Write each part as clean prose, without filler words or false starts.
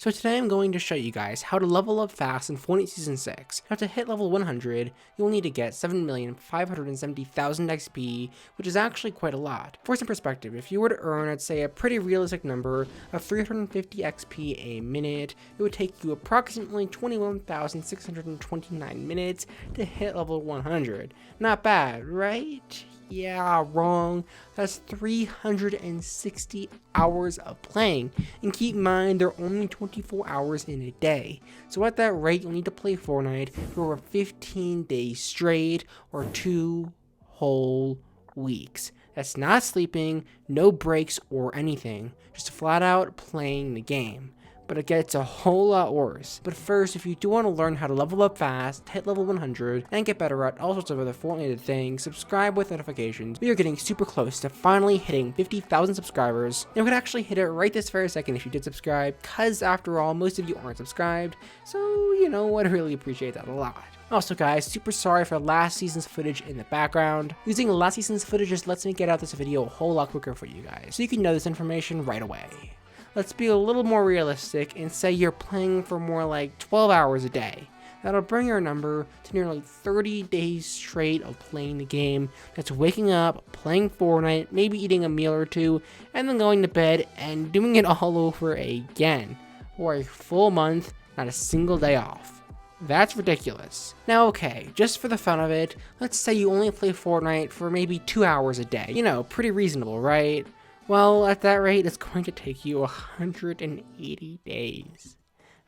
So today I'm going to show you guys how to level up fast in Fortnite Season 6. Now to hit level 100, you'll need to get 7,570,000 XP, which is actually quite a lot. For some perspective, if you were to earn, I'd say, a pretty realistic number of 350 XP a minute, it would take you approximately 21,629 minutes to hit level 100. Not bad, right? Yeah, wrong. That's 360 hours of playing. And keep in mind, there are only 24 hours in a day. So at that rate, you'll need to play Fortnite for over 15 days straight, or 2 whole weeks. That's not sleeping, no breaks or anything, just flat out playing the game. But it gets a whole lot worse. But first, if you do want to learn how to level up fast, hit level 100, and get better at all sorts of other Fortnite things, subscribe with notifications. We are getting super close to finally hitting 50,000 subscribers, and we could actually hit it right this very second if you did subscribe, cause after all, most of you aren't subscribed, so you know, I'd really appreciate that a lot. Also guys, super sorry for last season's footage in the background. Using last season's footage just lets me get out this video a whole lot quicker for you guys, so you can know this information right away. Let's be a little more realistic and say you're playing for more like 12 hours a day. That'll bring your number to nearly 30 days straight of playing the game. That's waking up, playing Fortnite, maybe eating a meal or two, and then going to bed and doing it all over again. For a full month, not a single day off. That's ridiculous. Now okay, just for the fun of it, let's say you only play Fortnite for maybe 2 hours a day. You know, pretty reasonable, right? Well, at that rate, it's going to take you 180 days,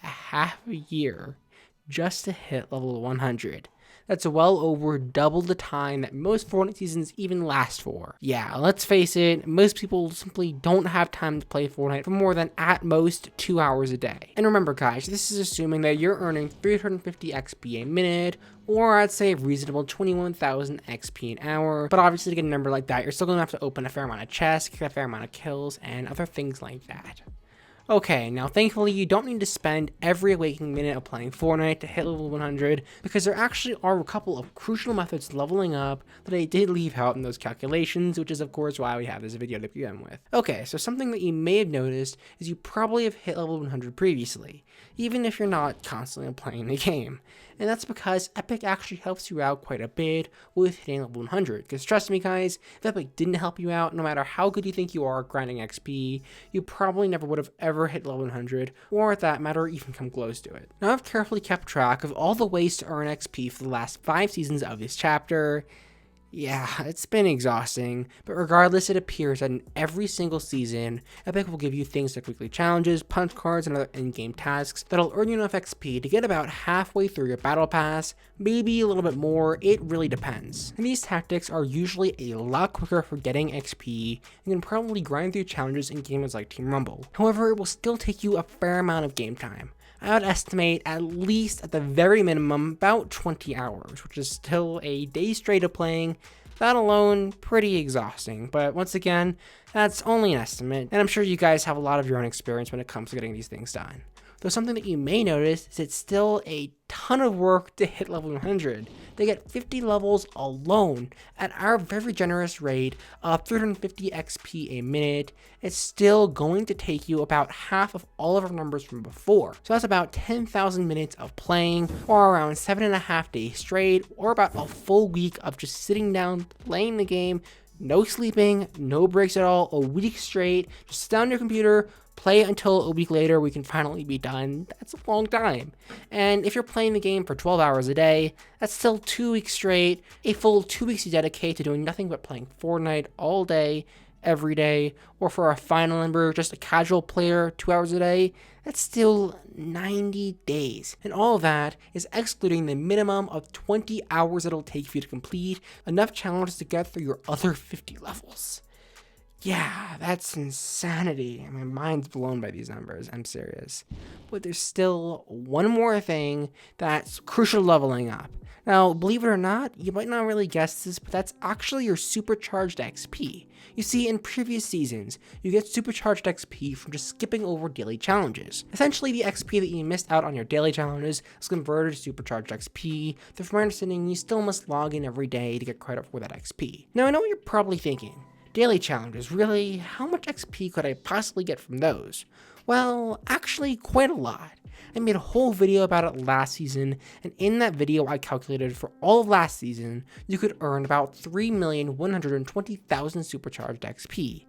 a half a year, just to hit level 100. That's well over double the time that most Fortnite seasons even last for. Yeah, let's face it, most people simply don't have time to play Fortnite for more than at most 2 hours a day. And remember guys, this is assuming that you're earning 350 XP a minute, or I'd say a reasonable 21,000 XP an hour, but obviously to get a number like that, you're still going to have to open a fair amount of chests, get a fair amount of kills, and other things like that. Okay, now thankfully you don't need to spend every waking minute of playing Fortnite to hit level 100, because there actually are a couple of crucial methods to leveling up that I did leave out in those calculations, which is of course why we have this video to begin with. Okay, so something that you may have noticed is you probably have hit level 100 previously, even if you're not constantly playing the game. And that's because Epic actually helps you out quite a bit with hitting level 100. Because trust me guys, if Epic didn't help you out, no matter how good you think you are at grinding XP, you probably never would have ever hit level 100, or at that matter, even come close to it. Now I've carefully kept track of all the ways to earn XP for the last 5 seasons of this chapter. Yeah, it's been exhausting, but regardless, it appears that in every single season, Epic will give you things like weekly challenges, punch cards, and other in-game tasks that'll earn you enough XP to get about halfway through your battle pass, maybe a little bit more, it really depends. And these tactics are usually a lot quicker for getting XP, and can probably grind through challenges in games like Team Rumble. However, it will still take you a fair amount of game time. I would estimate at least at the very minimum about 20 hours, which is still a day straight of playing. That alone, pretty exhausting, but once again, that's only an estimate, and I'm sure you guys have a lot of your own experience when it comes to getting these things done. Though something that you may notice is it's still a ton of work to hit level 100. They get 50 levels alone at our very generous rate of 350 XP a minute. It's still going to take you about half of all of our numbers from before. So that's about 10,000 minutes of playing, or around 7.5 days straight, or about a full week of just sitting down, playing the game, no sleeping, no breaks at all, a week straight, just sit down on your computer, play it until a week later we can finally be done. That's a long time. And if you're playing the game for 12 hours a day, that's still 2 weeks straight, a full 2 weeks you dedicate to doing nothing but playing Fortnite all day, every day, or for a final member, just a casual player, 2 hours a day, that's still 90 days. And all of that is excluding the minimum of 20 hours it'll take for you to complete enough challenges to get through your other 50 levels. Yeah, that's insanity. My mind's blown by these numbers, I'm serious. But there's still one more thing that's crucial leveling up. Now, believe it or not, you might not really guess this, but that's actually your Supercharged XP. You see, in previous seasons, you get Supercharged XP from just skipping over daily challenges. Essentially, the XP that you missed out on your daily challenges is converted to Supercharged XP, though from my understanding, you still must log in every day to get credit for that XP. Now, I know what you're probably thinking. Daily challenges, really? How much XP could I possibly get from those? Well, actually quite a lot. I made a whole video about it last season, and in that video I calculated for all of last season, you could earn about 3,120,000 Supercharged XP.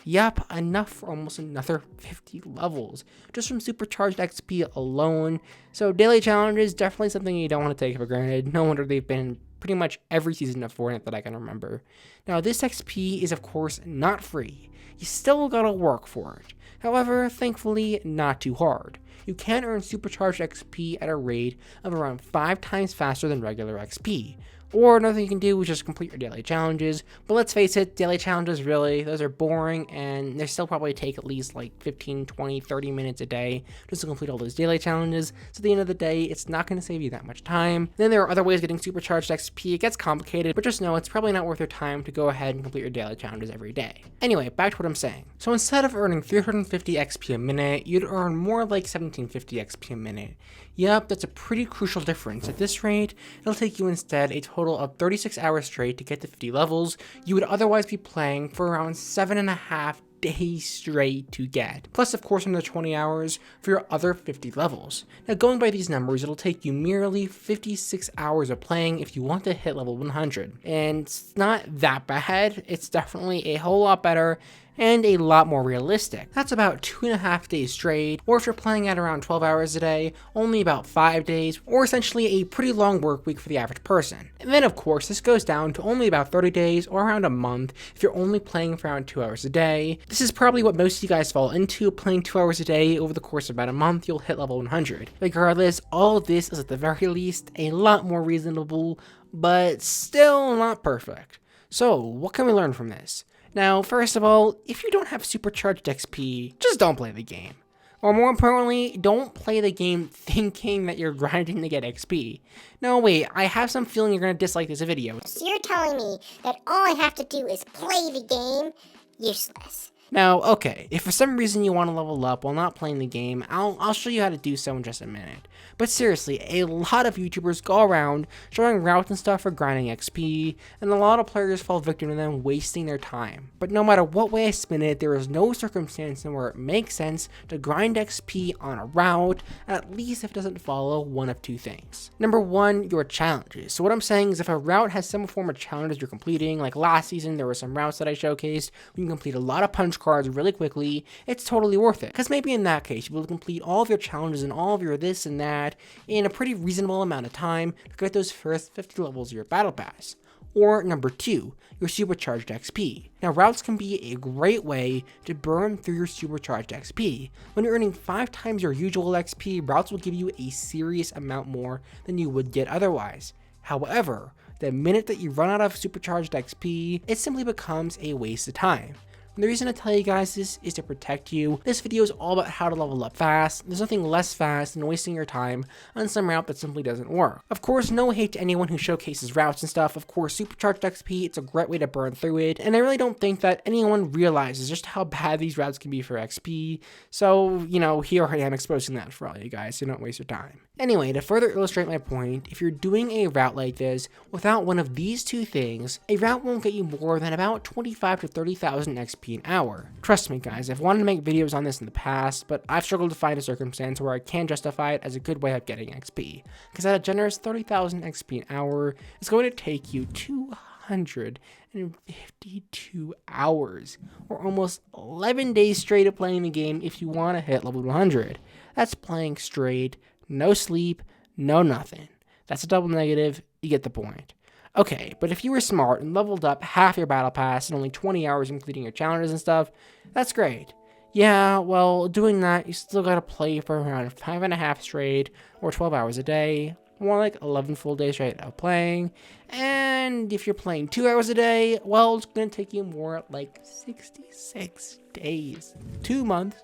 Yup, enough for almost another 50 levels, just from Supercharged XP alone. So daily challenges, definitely something you don't want to take for granted. No wonder they've been pretty much every season of Fortnite that I can remember. Now this XP is of course not free. You still gotta work for it. However, thankfully not too hard. You can earn Supercharged XP at a rate of around 5 times faster than regular XP. Or another thing you can do is just complete your daily challenges. But let's face it, daily challenges really, those are boring and they still probably take at least like 15, 20, 30 minutes a day just to complete all those daily challenges. So at the end of the day, it's not going to save you that much time. Then there are other ways of getting Supercharged XP. It gets complicated, but just know it's probably not worth your time to go ahead and complete your daily challenges every day. Anyway, back to what I'm saying. So instead of earning 350 XP a minute, you'd earn more like 1750 XP a minute. Yep, that's a pretty crucial difference. At this rate, it'll take you instead a total of 36 hours straight to get to 50 levels. You would otherwise be playing for around 7.5 days straight to get. Plus, of course, another 20 hours for your other 50 levels. Now, going by these numbers, it'll take you merely 56 hours of playing if you want to hit level 100. And it's not that bad. It's definitely a whole lot better and a lot more realistic. That's about 2.5 days straight, or if you're playing at around 12 hours a day, only about 5 days, or essentially a pretty long work week for the average person. And then of course, this goes down to only about 30 days or around a month if you're only playing for around 2 hours a day. This is probably what most of you guys fall into, playing 2 hours a day. Over the course of about a month, you'll hit level 100. Regardless, all of this is at the very least a lot more reasonable, but still not perfect. So what can we learn from this? Now, first of all, if you don't have Supercharged XP, just don't play the game. Or more importantly, don't play the game thinking that you're grinding to get XP. No, wait, I have some feeling you're going to dislike this video. So you're telling me that all I have to do is play the game? Useless. Now, okay, if for some reason you want to level up while not playing the game, I'll show you how to do so in just a minute. But seriously, a lot of YouTubers go around showing routes and stuff for grinding XP, and a lot of players fall victim to them wasting their time. But no matter what way I spin it, there is no circumstance in where it makes sense to grind XP on a route, at least if it doesn't follow one of two things. Number one, your challenges. So what I'm saying is if a route has some form of challenges you're completing, like last season there were some routes that I showcased, you can complete a lot of punch cards really quickly, it's totally worth it. Because maybe in that case, you'll be able to complete all of your challenges and all of your this and that in a pretty reasonable amount of time to get those first 50 levels of your battle pass. Or number two, your Supercharged XP. Now routes can be a great way to burn through your Supercharged XP. When you're earning 5 times your usual XP, routes will give you a serious amount more than you would get otherwise. However, the minute that you run out of Supercharged XP, it simply becomes a waste of time. And the reason I tell you guys this is to protect you. This video is all about how to level up fast. There's nothing less fast than wasting your time on some route that simply doesn't work. Of course, no hate to anyone who showcases routes and stuff. Of course, Supercharged XP, it's a great way to burn through it. And I really don't think that anyone realizes just how bad these routes can be for XP. So, you know, here I am exposing that for all you guys, so don't waste your time. Anyway, to further illustrate my point, if you're doing a route like this without one of these two things, a route won't get you more than about 25 to 30,000 XP an hour. Trust me guys, I've wanted to make videos on this in the past, but I've struggled to find a circumstance where I can justify it as a good way of getting XP. Because at a generous 30,000 XP an hour, it's going to take you 252 hours, or almost 11 days straight of playing the game if you want to hit level 100. That's playing straight, no sleep, no nothing. That's a double negative, you get the point. Okay, but if you were smart and leveled up half your battle pass in only 20 hours including your challenges and stuff, that's great. Yeah, well, doing that, you still gotta play for around 5.5 straight, or 12 hours a day, more like 11 full days straight of playing. And if you're playing 2 hours a day, well, it's gonna take you more like 66 days. 2 months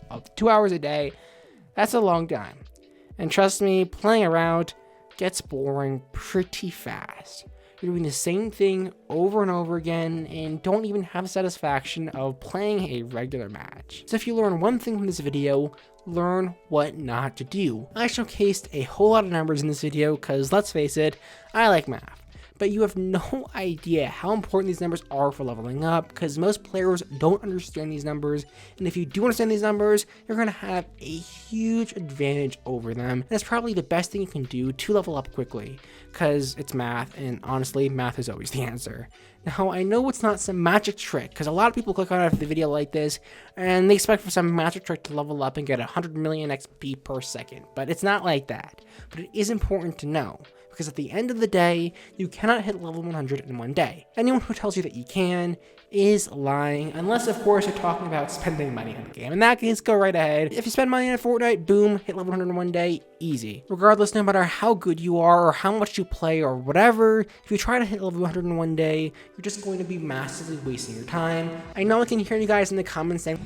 of 2 hours a day, that's a long time. And trust me, playing around gets boring pretty fast. You're doing the same thing over and over again and don't even have the satisfaction of playing a regular match. So if you learn one thing from this video, learn what not to do. I showcased a whole lot of numbers in this video because let's face it, I like math. but you have no idea how important these numbers are for leveling up, because most players don't understand these numbers, and if you do understand these numbers, you're going to have a huge advantage over them, and that's probably the best thing you can do to level up quickly, because it's math, and honestly, math is always the answer. Now, I know it's not some magic trick, because a lot of people click on a video like this, and they expect for some magic trick to level up and get 100 million XP per second, but it's not like that. But it is important to know, because at the end of the day, you cannot hit level 100 in one day. Anyone who tells you that you can is lying, unless of course you're talking about spending money on the game. In that case, go right ahead. If you spend money on Fortnite, boom, hit level 100 in one day, easy. Regardless, no matter how good you are or how much you play or whatever, if you try to hit level 100 in one day, you're just going to be massively wasting your time. I know I can hear you guys in the comments saying,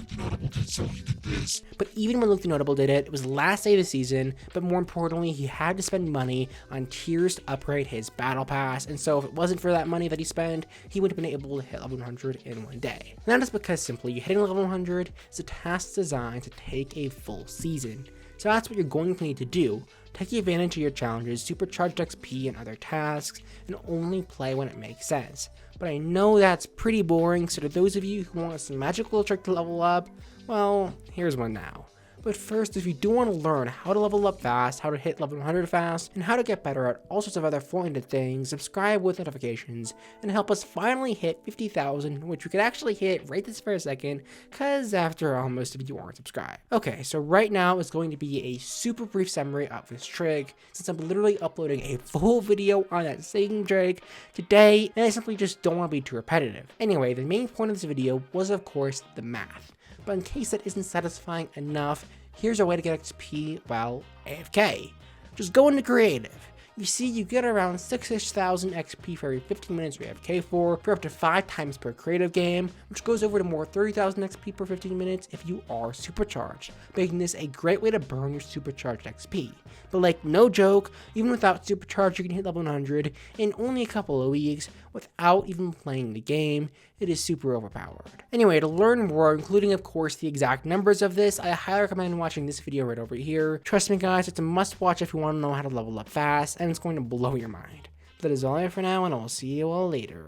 but even when Luke the Notable did it, it was the last day of the season, but more importantly, he had to spend money on tiers to upgrade his battle pass, and so if it wasn't for that money that he spent, he would have been able to hit level 100 in one day. And that is because simply hitting level 100 is a task designed to take a full season. So that's what you're going to need to do. Take advantage of your challenges, Supercharged XP and other tasks, and only play when it makes sense. But I know that's pretty boring, so to those of you who want some magical trick to level up, well, here's one now. But first, if you do want to learn how to level up fast, how to hit level 100 fast, and how to get better at all sorts of other Fortnite things, subscribe with notifications, and help us finally hit 50,000, which we could actually hit right this very second, cause after all, most of you aren't subscribed. Okay, so right now is going to be a super brief summary of this trick, since I'm literally uploading a full video on that same trick today, and I simply just don't want to be too repetitive. Anyway, the main point of this video was of course the math. But in case that isn't satisfying enough, here's a way to get XP while AFK. Just go into creative. You see, you get around 6,000 XP for every 15 minutes you AFK for up to 5 times per creative game, which goes over to more 30,000 XP per 15 minutes if you are supercharged, making this a great way to burn your supercharged XP. But like, no joke, even without supercharge you can hit level 100 in only a couple of weeks without even playing the game. It is super overpowered. Anyway, to learn more, including of course the exact numbers of this, I highly recommend watching this video right over here. Trust me guys, it's a must watch if you want to know how to level up fast, and it's going to blow your mind. That is all I have for now, and I'll see you all later.